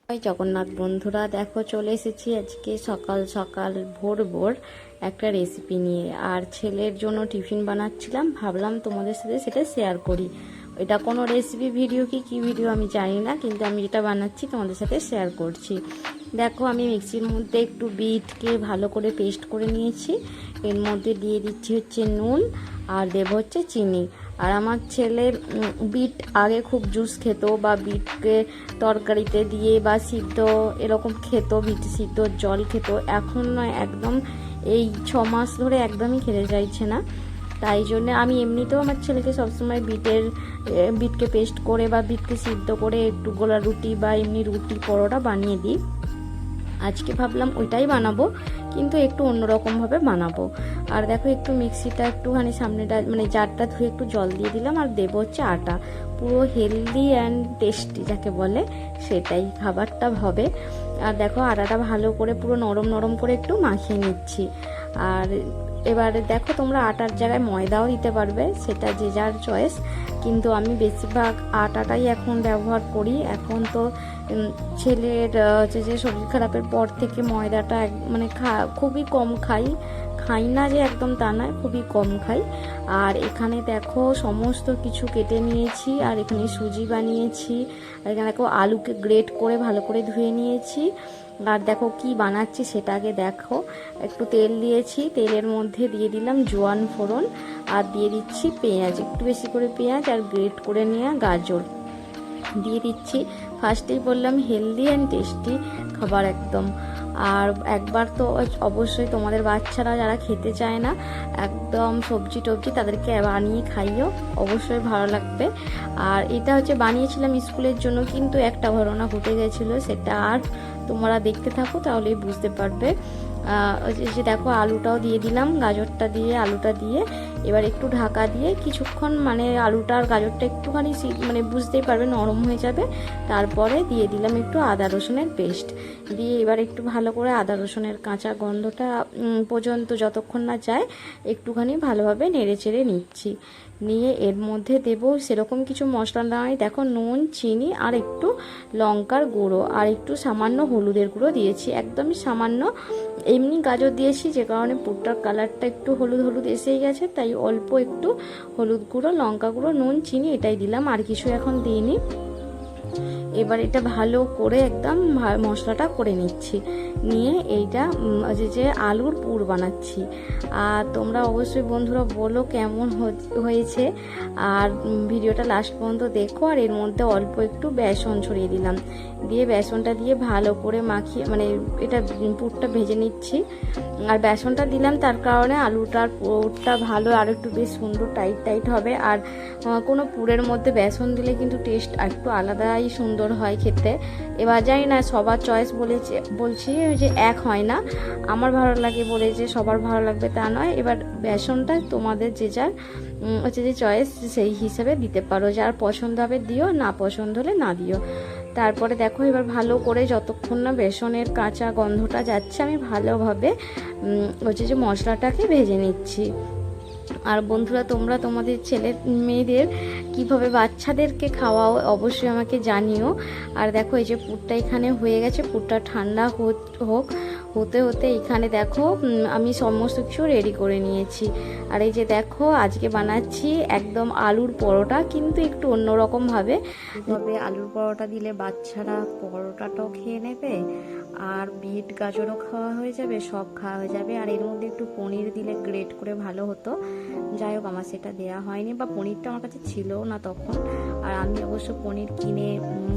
জগন্নাথ বন্ধুরা, দেখো চলে এসেছি আজকে সকাল সকাল ভোর ভোর একটা রেসিপি নিয়ে। আর ছেলের জন্য টিফিন বানাচ্ছিলাম, ভাবলাম তোমাদের সাথে সেটা শেয়ার করি। এটা কোনো রেসিপি ভিডিও কি ভিডিও আমি জানি না, কিন্তু আমি যেটা বানাচ্ছি তোমাদের সাথে শেয়ার করছি। দেখো আমি মিক্সির মধ্যে একটু বিটকে ভালো করে পেস্ট করে নিয়েছি। এর মধ্যে দিয়ে দিচ্ছি হচ্ছে নুন, আর দেবো হচ্ছে চিনি। আর আমার ছেলে বিট আগে খুব জুস খেত, বা বিটকে তরকারিতে দিয়ে বা সিদ্ধ এরকম খেত, বিট সিদ্ধ জল খেত। এখন নয়, একদম এই 6 মাস ধরে একদমই খেতে চাইছে না। তাই জন্য আমি এমনিতেও আমার ছেলেকে সবসময় বিটকে পেস্ট করে বা বিটকে সিদ্ধ করে একটু গোলা রুটি বা এমনি রুটি পরোটা বানিয়ে দিই। আজকে ভাবলাম ওইটাই বানাবো, কিন্তু একটু অন্যরকমভাবে বানাবো। আর দেখো একটু মিক্সিটা একটুখানি সামনেটা মানে জারটা ধুয়ে একটু জল দিয়ে দিলাম, আর দেবো হচ্ছে আটা। পুরো হেলদি অ্যান্ড টেস্টি যাকে বলে সেটাই খাবারটা হবে। আর দেখো আটাটা ভালো করে পুরো নরম নরম করে একটু মাখিয়ে নিচ্ছি। আর এবারে দেখো তোমরা আটার জায়গায় ময়দাও দিতে পারবে, সেটা যে যার চয়েস, কিন্তু আমি বেশিরভাগ আটাটাই এখন ব্যবহার করি। এখন তো ছেলের যে শরীর খারাপের পর থেকে ময়দাটা মানে খুবই কম খাই না যে একদম তা নয়, খুবই কম খাই। আর এখানে দেখো সমস্ত কিছু কেটে নিয়েছি, আর এখানে সুজি বানিয়েছি, আর এখানে দেখো আলুকে গ্রেট করে ভালো করে ধুয়ে নিয়েছি। আর দেখো কি বানাচ্ছি সেটা আগে দেখো। একটু তেল দিয়েছি, তেলের মধ্যে দিয়ে দিলাম জোয়ান ফোড়ন, আর দিয়ে দিচ্ছি পেঁয়াজ, একটু বেশি করে পেঁয়াজ, আর গ্রেট করে নেওয়া গাজর দিয়ে দিচ্ছি। ফার্স্টেই বললাম হেলদি অ্যান্ড টেস্টি খাবার একদম। আর একবার তো অবশ্যই তোমাদের বাচ্চারা যারা খেতে চায় না একদম সবজি টবজি, তাদেরকে বানিয়ে খাইও, অবশ্যই ভালো লাগবে। আর এটা হচ্ছে বানিয়েছিলাম স্কুলের জন্য, কিন্তু একটা ঘটনা ঘটে গেছিলো, সেটা আর তোমরা দেখতে থাকো তাহলেই বুঝতে পারবে। যে দেখো আলুটাও দিয়ে দিলাম, গাজরটা দিয়ে আলুটা দিয়ে এবার একটু ঢাকা দিয়ে কিছুক্ষণ, মানে আলুটা আর গাজরটা একটুখানি মানে বুঝতেই পারবে নরম হয়ে যাবে। তারপরে দিয়ে দিলাম একটু আদা রসুনের পেস্ট দিয়ে, এবার একটু ভালো করে আদা রসুনের কাঁচা গন্ধটা পর্যন্ত যতক্ষণ না যায় একটুখানি ভালোভাবে নেড়ে চেড়ে নিচ্ছি। নিয়ে এর মধ্যে দেবো সেরকম কিছু মশলা নয়, দেখো নুন, চিনি, আর একটু লঙ্কার গুঁড়ো, আর একটু সামান্য হলুদের গুঁড়ো দিয়েছি, একদমই সামান্য। এমনি গাজর দিয়েছি যে কারণে পুরটার কালারটা একটু হলুদ হলুদ এসেই গেছে, তাই অল্প একটু হলুদ গুঁড়ো, লঙ্কা গুঁড়ো, নুন, চিনি এটাই দিলাম, আর কিছু এখন দিইনি। এবার এটা ভালো করে একদম মশলাটা করে নিচ্ছি। নিয়ে এইটা যে আলুর পুর বানাচ্ছি। আর তোমরা অবশ্যই বন্ধুরা বলো কেমন হয়েছে, আর ভিডিওটা লাস্ট পর্যন্ত দেখো। আর এর মধ্যে অল্প একটু বেসন ছড়িয়ে দিলাম, দিয়ে বেসনটা দিয়ে ভালো করে মাখিয়ে মানে এটা পুরটা ভেজে নিচ্ছি। আর বেসনটা দিলাম তার কারণে আলুটার পুরটা ভালো আর একটু বেশ সুন্দর টাইট হবে। আর কোনো পুরের মধ্যে বেসন দিলে কিন্তু টেস্ট একটু আলাদাই সুন্দর হয় খেতে। এবার জানি না সবার চয়েস বলছি যে এক হয় না, আমার ভালো লাগে বলে যে সবার ভালো লাগবে তা নয়। এবার বেসনটা তোমাদের যে যার হচ্ছে যে চয়েস সেই হিসাবে দিতে পারো, যার পছন্দ হবে দিও, না পছন্দ হলে না দিও। তারপরে দেখো এবার ভালো করে যতক্ষণ না বেসনের কাঁচা গন্ধটা যাচ্ছে আমি ভালোভাবে হচ্ছে যে মশলাটাকে ভেজে নিচ্ছি। আর বন্ধুরা তোমরা তোমাদের ছেলে মেয়েদের কিভাবে বাচ্চাদেরকে খাওয়াও অবশ্যই আমাকে জানিও। আর দেখো এই যে পুরটা এখানে হয়ে গেছে, পুরটা ঠান্ডা হতে হতে এখানে দেখো আমি সমস্ত কিছু রেডি করে নিয়েছি। আর এই যে দেখো আজকে বানাচ্ছি একদম আলুর পরোটা, কিন্তু একটু অন্যরকমভাবে। তবে আলুর পরোটা দিলে বাচ্চারা পরোটাটাও খেয়ে নেবে, আর বিট গাজরও খাওয়া হয়ে যাবে, সব খাওয়া হয়ে যাবে। আর এর মধ্যে একটু পনির দিলে গ্রেট করে ভালো হতো। যাই হোক আমার সেটা দেওয়া হয়নি, বা পনিরটা আমার কাছে ছিল না তখন। আর আমি অবশ্য পনির কিনে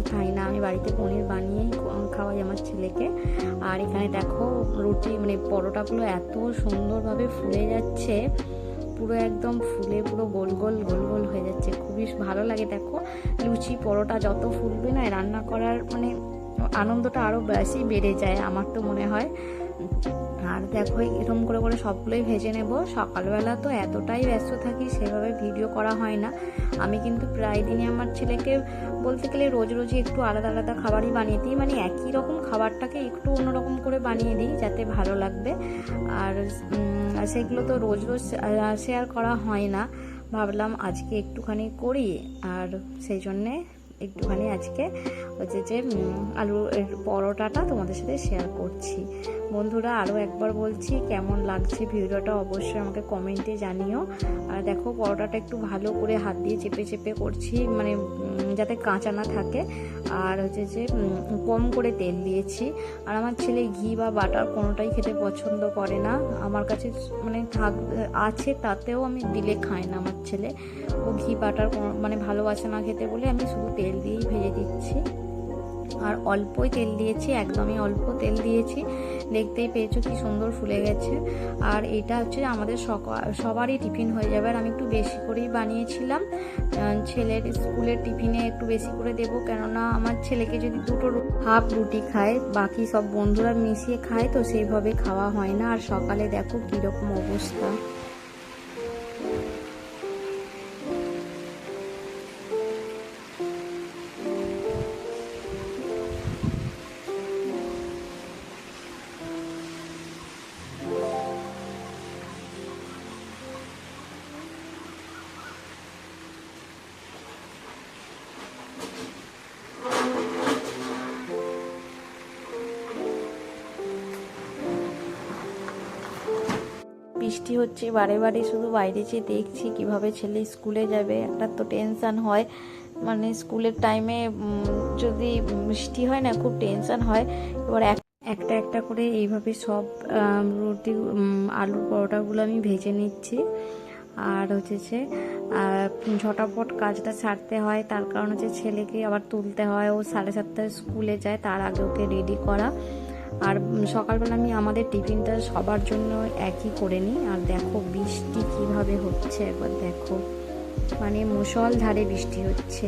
খাই না, আমি বাড়িতে পনির বানিয়েই খাওয়াই আমার ছেলেকে। আর এখানে দেখো রুটি মানে পরোটাগুলো এত সুন্দরভাবে ফুলে যাচ্ছে, পুরো একদম ফুলে পুরো গোল গোল হয়ে যাচ্ছে, খুবই ভালো লাগে। দেখো লুচি পরোটা যত ফুলবে না, রান্না করার মানে আনন্দটা আরও বেশি বেড়ে যায় আমার তো মনে হয়। আর দেখো এরকম করে করে সবগুলোই ভেজে নেব। সকালবেলা তো এতটাই ব্যস্ত থাকি সেভাবে ভিডিও করা হয় না। আমি কিন্তু প্রায় দিনই আমার ছেলেকে বলতে গেলে রোজই একটু আলাদা আলাদা খাবারই বানিয়ে দিই, মানে একই রকম খাবারটাকে একটু অন্যরকম করে বানিয়ে দিই যাতে ভালো লাগবে। আর সেগুলো তো রোজ শেয়ার করা হয় না, ভাবলাম আজকে একটুখানি করি, আর সেই জন্যে একটুখানি আজকে হচ্ছে যে আলুর পরোটাটা তোমাদের সাথে শেয়ার করছি। বন্ধুরা আরও একবার বলছি, কেমন লাগছে ভিডিওটা অবশ্যই আমাকে কমেন্টে জানিও। আর দেখো পরোটাটা একটু ভালো করে হাত দিয়ে চেপে চেপে করছি, মানে যাতে কাঁচা না থাকে। আর হচ্ছে যে কম করে তেল দিয়েছি। আর আমার ছেলে ঘি বা বাটার কোনোটাই খেতে পছন্দ করে না। আমার কাছে মানে আছে, তাতেও আমি দিলে খায় না আমার ছেলে। ও ঘি বাটার মানে ভালোবাসে না খেতে বলে আমি শুধু তেল দিয়েই ভেজে দিচ্ছি। আর অল্পই তেল দিয়েছি, একদমই অল্প তেল দিয়েছি। দেখতেই পেয়েছো কি সুন্দর ফুলে গেছে। আর এটা হচ্ছে আমাদের সবারই টিফিন হয়ে যাবে। আর আমি একটু বেশি করেই বানিয়েছিলাম, ছেলের স্কুলের টিফিনে একটু বেশি করে দেবো, কেননা আমার ছেলেকে যদি দুটো হাফ রুটি খায়, বাকি সব বন্ধুরা মিশিয়ে খায়, তো সেইভাবে খাওয়া হয় না। আর সকালে দেখো কীরকম অবস্থা। বৃষ্টি হচ্ছে বারে বারে, শুধু বাইরে যেয়ে দেখছি কিভাবে ছেলে স্কুলে যাবে। একটা তো টেনশান হয়, মানে স্কুলের টাইমে যদি বৃষ্টি হয় না, খুব টেনশান হয়। এবার একটা একটা করে এইভাবে সব রুটি আলুর পরোটাগুলো আমি ভেজে নিচ্ছি। আর হচ্ছে যে ঝটাপট কাজটা ছাড়তে হয়, তার কারণ হচ্ছে ছেলেকে আবার তুলতে হয়, ও 7:30টায় স্কুলে যায়, তার আগে ওকে রেডি করা। আর সকালবেলা আমি আমাদের টিফিনটা সবার জন্য একই করে নিই। আর দেখো বৃষ্টি কিভাবে হচ্ছে, একবার দেখো, মানে মুষলধারে বৃষ্টি হচ্ছে।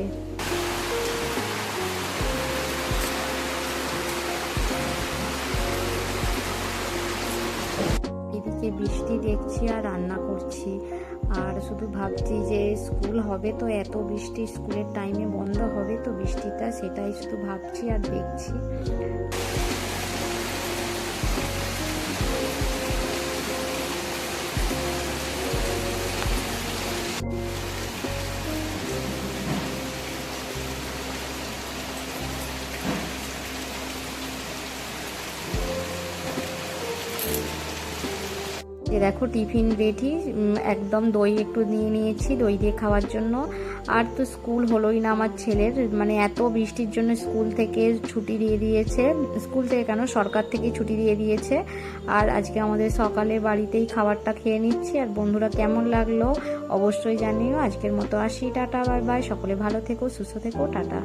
এদিকে বৃষ্টি দেখছি আর রান্না করছি। আর শুধু ভাবছি যে স্কুল হবে তো, এত বৃষ্টি, স্কুলের টাইমে বন্ধ হবে তো বৃষ্টিটা, সেটাই শুধু ভাবছি আর দেখছি। দেখো টিফিন রেডি, একদম দই একটু নিয়ে নিয়েছি দই দিয়ে খাওয়ার জন্য। আর তো স্কুল হলোই না আমার ছেলের, মানে এত বৃষ্টির জন্য স্কুল থেকে ছুটি দিয়ে দিয়েছে, স্কুল থেকে কেন সরকার থেকে ছুটি দিয়ে দিয়েছে। আর আজকে আমাদের সকালে বাড়িতেই খাবারটা খেয়ে নিচ্ছি। আর বন্ধুরা কেমন লাগলো অবশ্যই জানিও। আজকের মতো আসি, টাটা, বাই বাই, সকলে ভালো থেকো, সুস্থ থেকো, টাটা।